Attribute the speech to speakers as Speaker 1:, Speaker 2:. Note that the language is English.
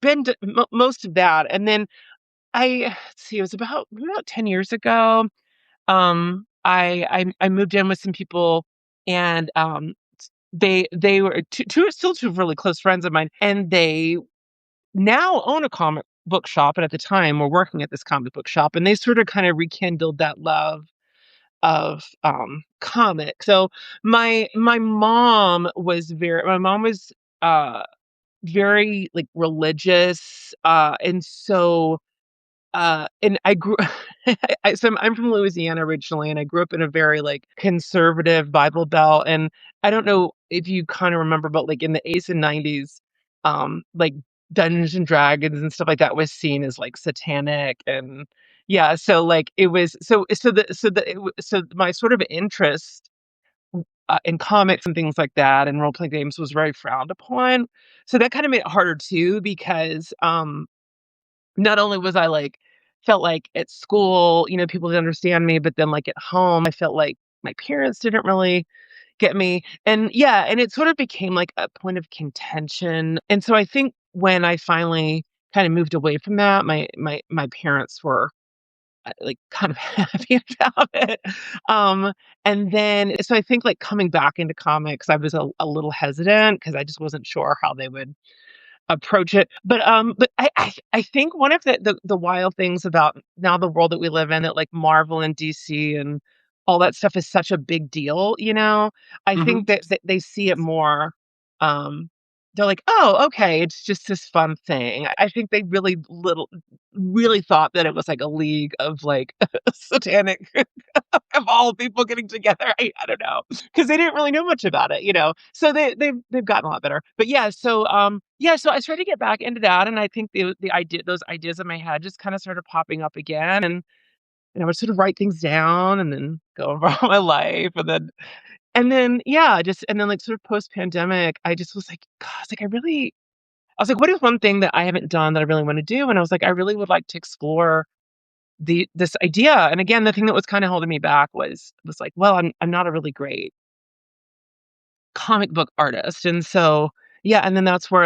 Speaker 1: been to most of that. And then let's see, it was about 10 years ago. I moved in with some people, and they were two really close friends of mine, and they now own a comic book shop, and at the time were working at this comic book shop, and they sort of kind of rekindled that love of comics. So my mom was uh very like religious, and so and I grew I'm from Louisiana originally, and I grew up in a very, like, conservative Bible Belt, and I don't know if you kinda remember, but, like, in the '80s and '90s, like, Dungeons& and Dragons and stuff like that was seen as, like, satanic, and yeah, so, like, it was so my sort of interest, in comics and things like that and role-playing games was very frowned upon. So that kinda made it harder too because, not only was I, like felt like at school, people didn't understand me, but then, like, at home, I felt like my parents didn't really get me. And yeah, and it sort of became, like, a point of contention. And so I think when I finally kinda moved away from that, my parents were, like, kind of happy about it. Um, and then so I think, like, coming back into comics, I was a little hesitant because I just wasn't sure how they would approach it. But I think one of the wild things about now the world that we live in, that like Marvel and DC and all that stuff is such a big deal, I
Speaker 2: Hmm.
Speaker 1: think that they see it more. Um, they're like, oh, okay, it's just this fun thing. I think they really thought that it was like a league of like satanic of all people getting together. I don't know, because they didn't really know much about it. So they've gotten a lot better. But yeah, so I started to get back into that, and I think those ideas in my head just kind of started popping up again, and I would sort of write things down and then go over all my life, and then yeah, just and then like sort of post pandemic, I just was like, God, I was like, what is one thing that I haven't done that I really want to do? And I was like, I really would like to explore this idea. And again, the thing that was kind of holding me back was like, well, I'm not a really great comic book artist. And so yeah, and then that's where